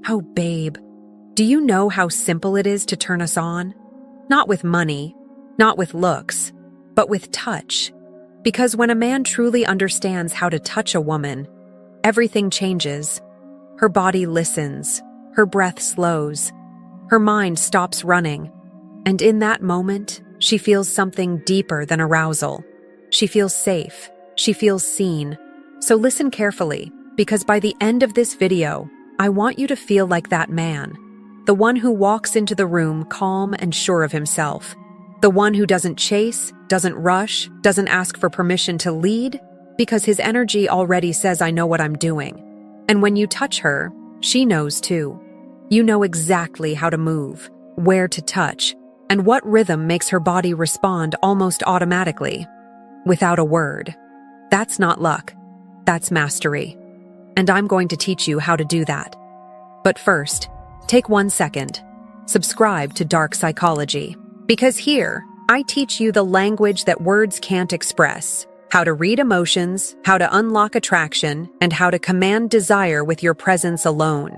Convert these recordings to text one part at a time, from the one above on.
Oh, babe, do you know how simple it is to turn us on? Not with money, not with looks, but with touch. Because when a man truly understands how to touch a woman, everything changes. Her body listens, her breath slows, her mind stops running, and in that moment, she feels something deeper than arousal. She feels safe, she feels seen. So listen carefully, because by the end of this video, I want you to feel like that man, the one who walks into the room calm and sure of himself, the one who doesn't chase, doesn't rush, doesn't ask for permission to lead, because his energy already says, I know what I'm doing. And when you touch her, she knows too. You know exactly how to move, where to touch, and what rhythm makes her body respond almost automatically, without a word. That's not luck. That's mastery. And I'm going to teach you how to do that. But first, take 1 second. Subscribe to Dark Psychology. Because here, I teach you the language that words can't express, how to read emotions, how to unlock attraction, and how to command desire with your presence alone.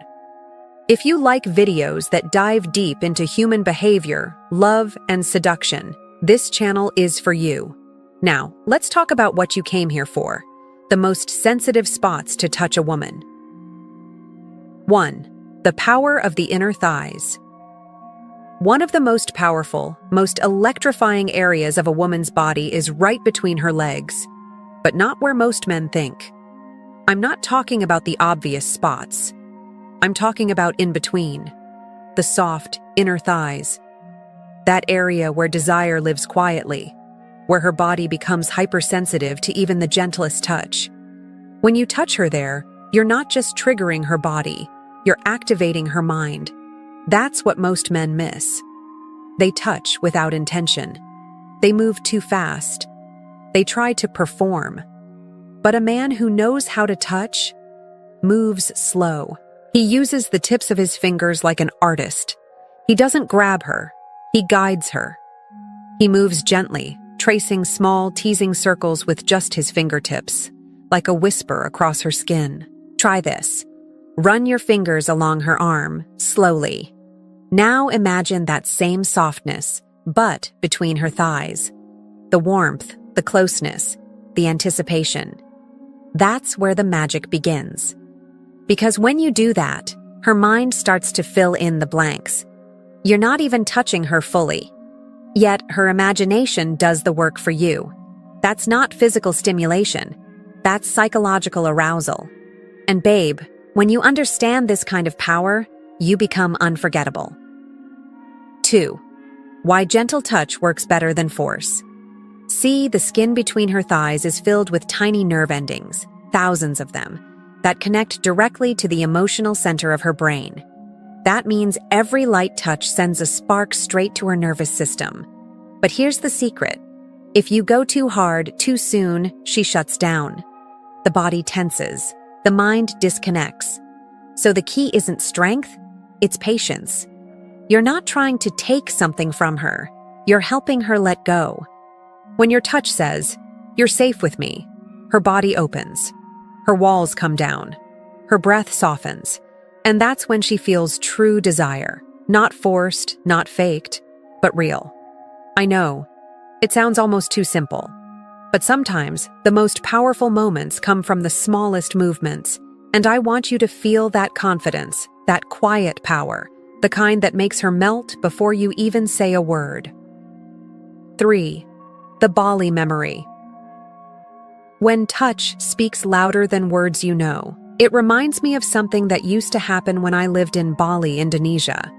If you like videos that dive deep into human behavior, love, and seduction, this channel is for you. Now, let's talk about what you came here for, the most sensitive spots to touch a woman. 1. The power of the inner thighs. One of the most powerful, most electrifying areas of a woman's body is right between her legs, but not where most men think. I'm not talking about the obvious spots. I'm talking about in between, the soft, inner thighs, that area where desire lives quietly, where her body becomes hypersensitive to even the gentlest touch. When you touch her there, you're not just triggering her body, you're activating her mind. That's what most men miss. They touch without intention. They move too fast. They try to perform. But a man who knows how to touch moves slow. He uses the tips of his fingers like an artist. He doesn't grab her. He guides her. He moves gently, tracing small, teasing circles with just his fingertips, like a whisper across her skin. Try this. Run your fingers along her arm, slowly. Now imagine that same softness, but between her thighs. The warmth, the closeness, the anticipation. That's where the magic begins. Because when you do that, her mind starts to fill in the blanks. You're not even touching her fully. Yet her imagination does the work for you. That's not physical stimulation. That's psychological arousal. And babe, when you understand this kind of power, you become unforgettable. 2. Why gentle touch works better than force. See, the skin between her thighs is filled with tiny nerve endings, thousands of them, that connect directly to the emotional center of her brain. That means every light touch sends a spark straight to her nervous system. But here's the secret. If you go too hard, too soon, she shuts down. The body tenses. The mind disconnects. So the key isn't strength, it's patience. You're not trying to take something from her. You're helping her let go. When your touch says, "You're safe with me," her body opens. Her walls come down. Her breath softens. And that's when she feels true desire. Not forced, not faked, but real. I know, it sounds almost too simple. But sometimes, the most powerful moments come from the smallest movements. And I want you to feel that confidence, that quiet power, the kind that makes her melt before you even say a word. 3. The Bali memory. When touch speaks louder than words you know, it reminds me of something that used to happen when I lived in Bali, Indonesia.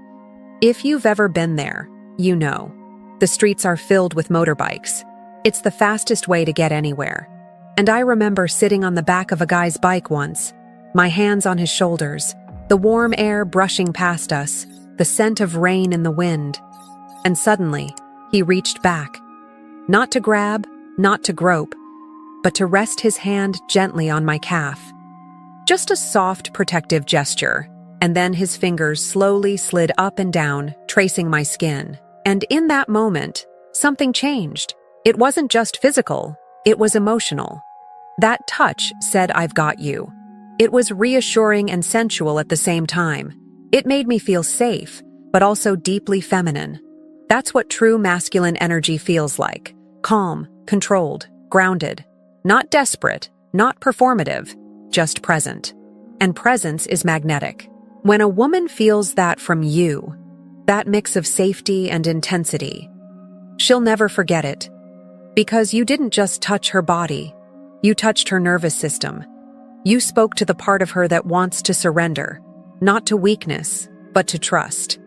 If you've ever been there, you know. The streets are filled with motorbikes. It's the fastest way to get anywhere. And I remember sitting on the back of a guy's bike once, my hands on his shoulders, the warm air brushing past us, the scent of rain in the wind. And suddenly, he reached back. Not to grab, not to grope, but to rest his hand gently on my calf. Just a soft, protective gesture, and then his fingers slowly slid up and down, tracing my skin. And in that moment, something changed. It wasn't just physical, it was emotional. That touch said, "I've got you." It was reassuring and sensual at the same time. It made me feel safe, but also deeply feminine. That's what true masculine energy feels like. Calm, controlled, grounded. Not desperate, not performative, just present. And presence is magnetic. When a woman feels that from you, that mix of safety and intensity, she'll never forget it. Because you didn't just touch her body, you touched her nervous system. You spoke to the part of her that wants to surrender, not to weakness, but to trust.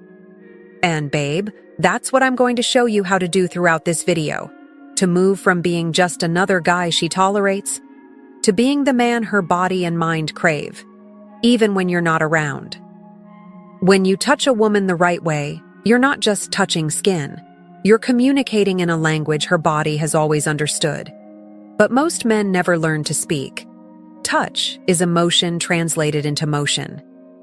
And babe, that's what I'm going to show you how to do throughout this video. To move from being just another guy she tolerates, to being the man her body and mind crave, even when you're not around. When you touch a woman the right way, you're not just touching skin. You're communicating in a language her body has always understood. But most men never learn to speak. Touch is emotion translated into motion.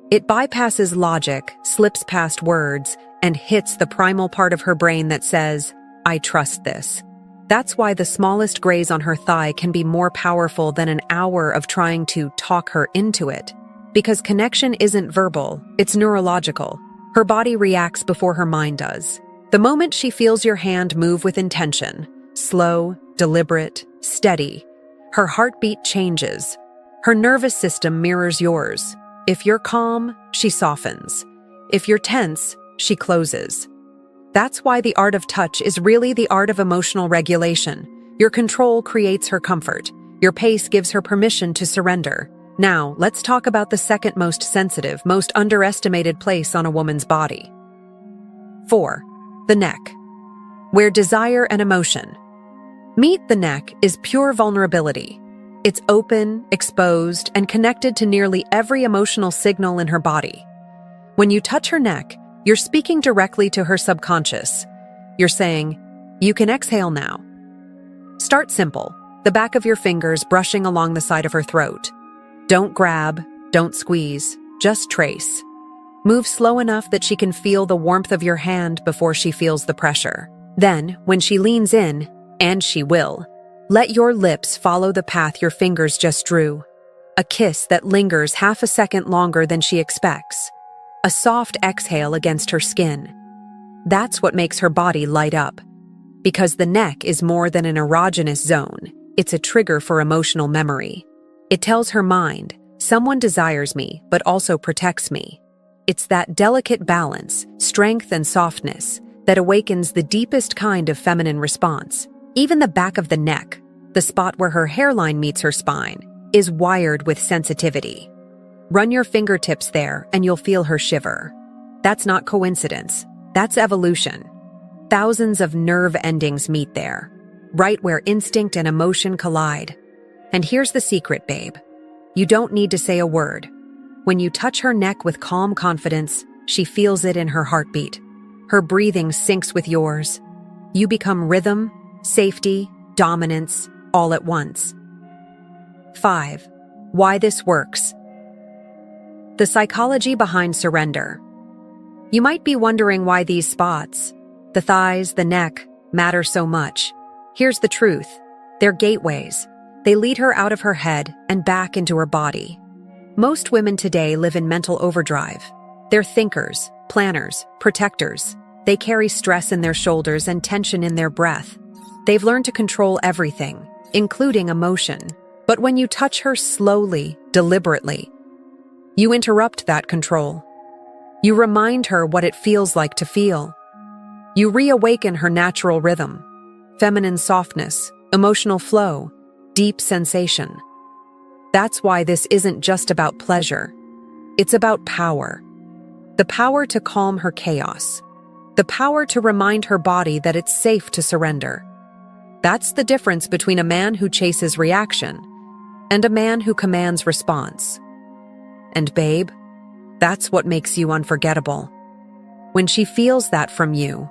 It bypasses logic, slips past words, and hits the primal part of her brain that says, I trust this. That's why the smallest graze on her thigh can be more powerful than an hour of trying to talk her into it. Because connection isn't verbal, it's neurological. Her body reacts before her mind does. The moment she feels your hand move with intention, slow, deliberate, steady, her heartbeat changes. Her nervous system mirrors yours. If you're calm, she softens. If you're tense, she closes. That's why the art of touch is really the art of emotional regulation. Your control creates her comfort. Your pace gives her permission to surrender. Now, let's talk about the second most sensitive, most underestimated place on a woman's body. 4. The neck. Where desire and emotion. Meet the neck is pure vulnerability. It's open, exposed, and connected to nearly every emotional signal in her body. When you touch her neck, you're speaking directly to her subconscious. You're saying, you can exhale now. Start simple, the back of your fingers brushing along the side of her throat. Don't grab, don't squeeze, just trace. Move slow enough that she can feel the warmth of your hand before she feels the pressure. Then, when she leans in, and she will, let your lips follow the path your fingers just drew. A kiss that lingers half a second longer than she expects. A soft exhale against her skin. That's what makes her body light up. Because the neck is more than an erogenous zone, it's a trigger for emotional memory. It tells her mind, someone desires me, but also protects me. It's that delicate balance, strength and softness, that awakens the deepest kind of feminine response. Even the back of the neck, the spot where her hairline meets her spine, is wired with sensitivity. Run your fingertips there and you'll feel her shiver. That's not coincidence. That's evolution. Thousands of nerve endings meet there, right where instinct and emotion collide. And here's the secret, babe. You don't need to say a word. When you touch her neck with calm confidence, she feels it in her heartbeat. Her breathing syncs with yours. You become rhythm, safety, dominance, all at once. 5. Why this works. The psychology behind surrender. You might be wondering why these spots, the thighs, the neck, matter so much. Here's the truth. They're gateways. They lead her out of her head and back into her body. Most women today live in mental overdrive. They're thinkers, planners, protectors. They carry stress in their shoulders and tension in their breath. They've learned to control everything, including emotion. But when you touch her slowly, deliberately, you interrupt that control. You remind her what it feels like to feel. You reawaken her natural rhythm, feminine softness, emotional flow, deep sensation. That's why this isn't just about pleasure. It's about power. The power to calm her chaos. The power to remind her body that it's safe to surrender. That's the difference between a man who chases reaction and a man who commands response. And babe, that's what makes you unforgettable. When she feels that from you,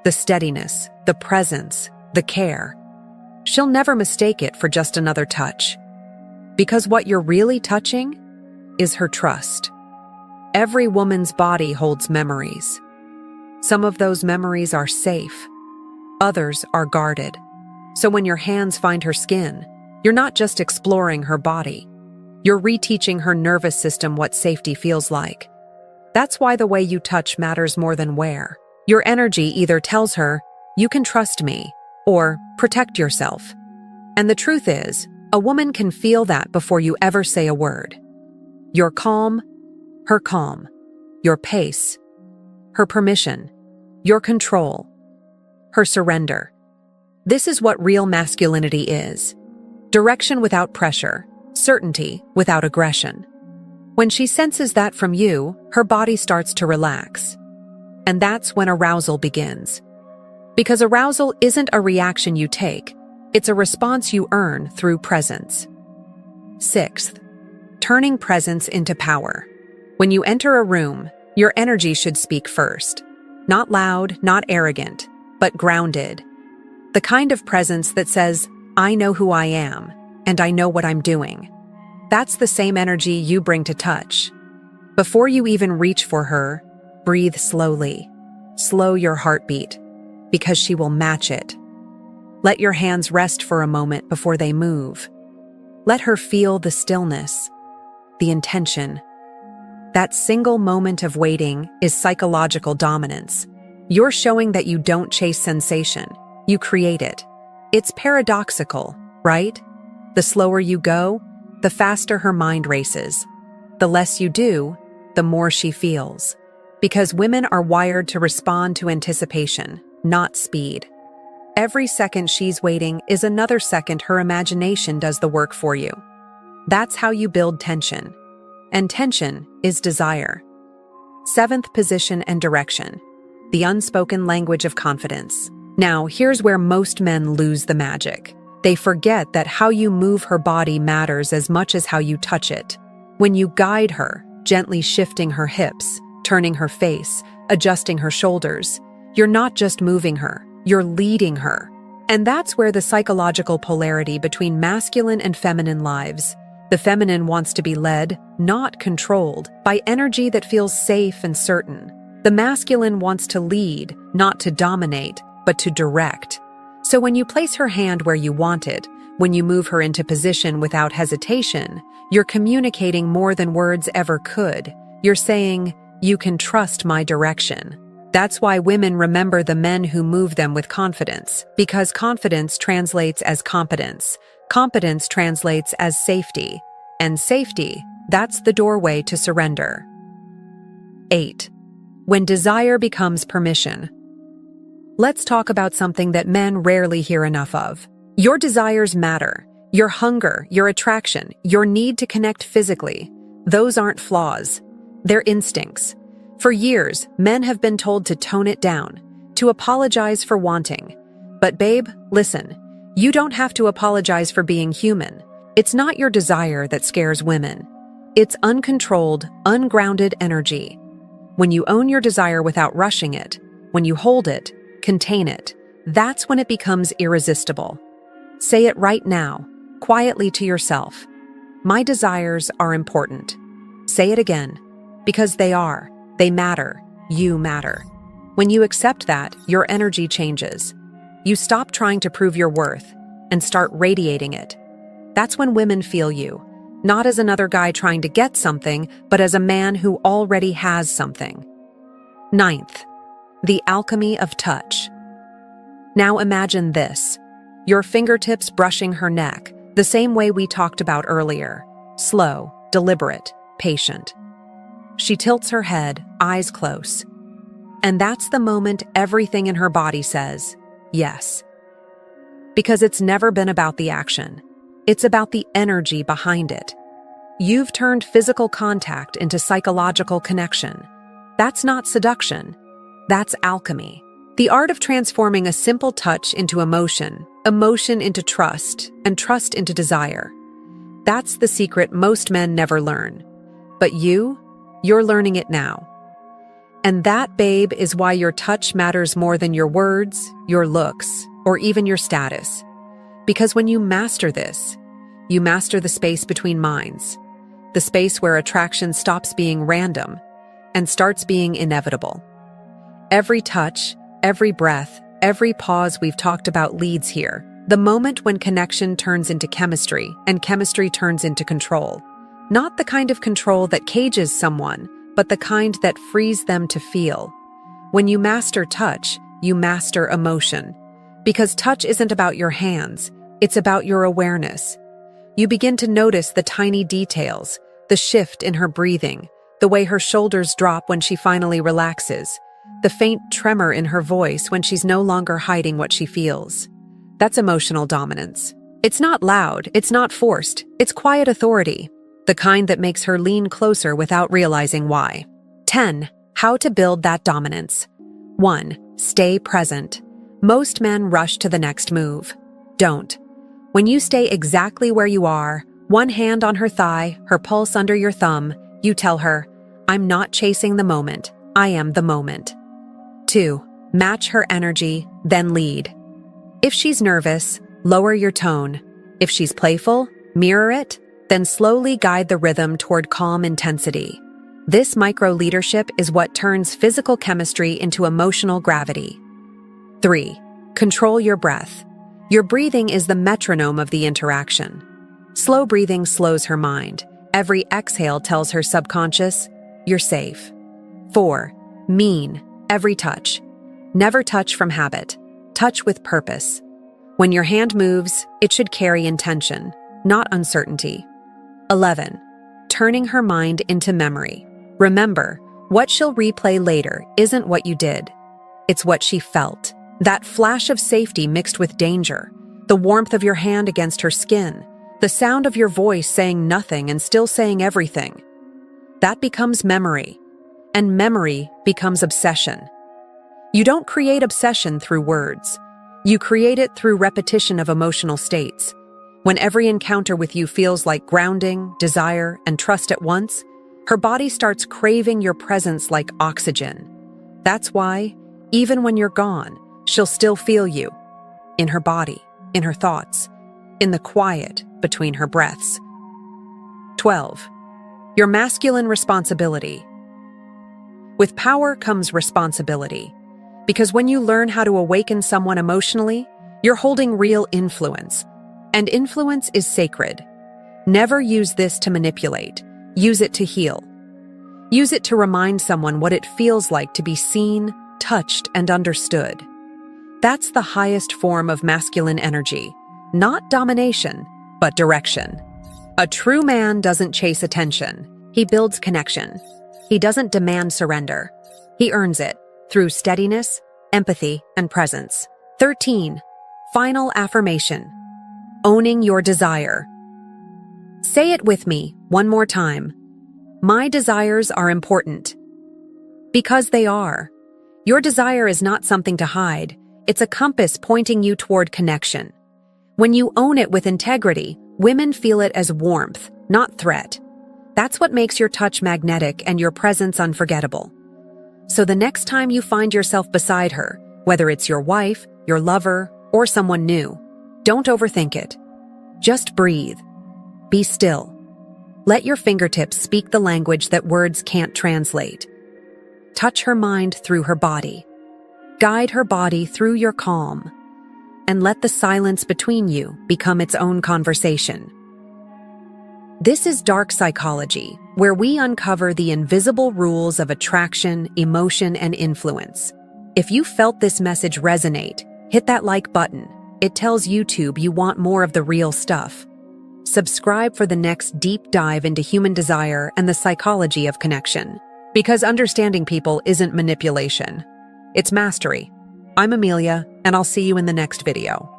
the steadiness, the presence, the care, she'll never mistake it for just another touch. Because what you're really touching is her trust. Every woman's body holds memories. Some of those memories are safe. Others are guarded. So when your hands find her skin, you're not just exploring her body. You're reteaching her nervous system what safety feels like. That's why the way you touch matters more than where. Your energy either tells her, "You can trust me," or "Protect yourself." And the truth is, a woman can feel that before you ever say a word. Your calm, her calm. Your pace, her permission. Your control, her surrender. This is what real masculinity is. Direction without pressure, certainty without aggression. When she senses that from you, her body starts to relax. And that's when arousal begins. Because arousal isn't a reaction you take, it's a response you earn through presence. Sixth, turning presence into power. When you enter a room, your energy should speak first. Not loud, not arrogant, but grounded. The kind of presence that says, "I know who I am, and I know what I'm doing." That's the same energy you bring to touch. Before you even reach for her, breathe slowly. Slow your heartbeat, because she will match it. Let your hands rest for a moment before they move. Let her feel the stillness, the intention. That single moment of waiting is psychological dominance. You're showing that you don't chase sensation, you create it. It's paradoxical, right? The slower you go, the faster her mind races. The less you do, the more she feels. Because women are wired to respond to anticipation, not speed. Every second she's waiting is another second her imagination does the work for you. That's how you build tension. And tension is desire. Seventh, position and direction. The unspoken language of confidence. Now, here's where most men lose the magic. They forget that how you move her body matters as much as how you touch it. When you guide her, gently shifting her hips, turning her face, adjusting her shoulders, you're not just moving her, you're leading her. And that's where the psychological polarity between masculine and feminine lives. The feminine wants to be led, not controlled, by energy that feels safe and certain. The masculine wants to lead, not to dominate, but to direct. So when you place her hand where you want it, when you move her into position without hesitation, you're communicating more than words ever could. You're saying, "You can trust my direction." That's why women remember the men who move them with confidence, because confidence translates as competence. Competence translates as safety. And safety, that's the doorway to surrender. 8. When desire becomes permission. Let's talk about something that men rarely hear enough of. Your desires matter. Your hunger, your attraction, your need to connect physically. Those aren't flaws. They're instincts. For years, men have been told to tone it down, to apologize for wanting. But babe, listen, you don't have to apologize for being human. It's not your desire that scares women. It's uncontrolled, ungrounded energy. When you own your desire without rushing it, when you hold it, contain it, that's when it becomes irresistible. Say it right now, quietly to yourself. My desires are important. Say it again, because they are. They matter. You matter. When you accept that, your energy changes. You stop trying to prove your worth and start radiating it. That's when women feel you, not as another guy trying to get something, but as a man who already has something. 9th, the alchemy of touch. Now imagine this. Your fingertips brushing her neck, the same way we talked about earlier. Slow, deliberate, patient. She tilts her head, eyes close. And that's the moment everything in her body says, yes. Because it's never been about the action. It's about the energy behind it. You've turned physical contact into psychological connection. That's not seduction. That's alchemy. The art of transforming a simple touch into emotion, emotion into trust, and trust into desire. That's the secret most men never learn. But you're learning it now. And that, babe, is why your touch matters more than your words, your looks, or even your status. Because when you master this, you master the space between minds, the space where attraction stops being random and starts being inevitable. Every touch, every breath, every pause we've talked about leads here. The moment when connection turns into chemistry and chemistry turns into control. Not the kind of control that cages someone, but the kind that frees them to feel. When you master touch, you master emotion. Because touch isn't about your hands, it's about your awareness. You begin to notice the tiny details, the shift in her breathing, the way her shoulders drop when she finally relaxes, the faint tremor in her voice when she's no longer hiding what she feels. That's emotional dominance. It's not loud, it's not forced, it's quiet authority, the kind that makes her lean closer without realizing why. 10. How to build that dominance. 1. Stay present. Most men rush to the next move. Don't. When you stay exactly where you are, one hand on her thigh, her pulse under your thumb, you tell her, I'm not chasing the moment, I am the moment. 2. Match her energy, then lead. If she's nervous, lower your tone. If she's playful, mirror it, then slowly guide the rhythm toward calm intensity. This micro-leadership is what turns physical chemistry into emotional gravity. 3. Control your breath. Your breathing is the metronome of the interaction. Slow breathing slows her mind. Every exhale tells her subconscious, you're safe. 4. Mean. Every touch. Never touch from habit. Touch with purpose. When your hand moves, it should carry intention, not uncertainty. 11. Turning her mind into memory. Remember, what she'll replay later isn't what you did. It's what she felt. That flash of safety mixed with danger. The warmth of your hand against her skin. The sound of your voice saying nothing and still saying everything. That becomes memory. And memory becomes obsession. You don't create obsession through words. You create it through repetition of emotional states. When every encounter with you feels like grounding, desire, and trust at once, her body starts craving your presence like oxygen. That's why, even when you're gone, she'll still feel you. In her body, in her thoughts, in the quiet between her breaths. 12. Your masculine responsibility. With power comes responsibility. Because when you learn how to awaken someone emotionally, you're holding real influence. And influence is sacred. Never use this to manipulate. Use it to heal. Use it to remind someone what it feels like to be seen, touched, and understood. That's the highest form of masculine energy. Not domination, but direction. A true man doesn't chase attention. He builds connection. He doesn't demand surrender. He earns it through steadiness, empathy, and presence. 13. Final affirmation. Owning your desire. Say it with me one more time. My desires are important. Because they are. Your desire is not something to hide. It's a compass pointing you toward connection. When you own it with integrity, women feel it as warmth, not threat. That's what makes your touch magnetic and your presence unforgettable. So the next time you find yourself beside her, whether it's your wife, your lover, or someone new, don't overthink it. Just breathe. Be still. Let your fingertips speak the language that words can't translate. Touch her mind through her body. Guide her body through your calm. And let the silence between you become its own conversation. This is dark psychology, where we uncover the invisible rules of attraction, emotion, and influence. If you felt this message resonate, hit that like button. It tells YouTube you want more of the real stuff. Subscribe for the next deep dive into human desire and the psychology of connection. Because understanding people isn't manipulation. It's mastery. I'm Amelia, and I'll see you in the next video.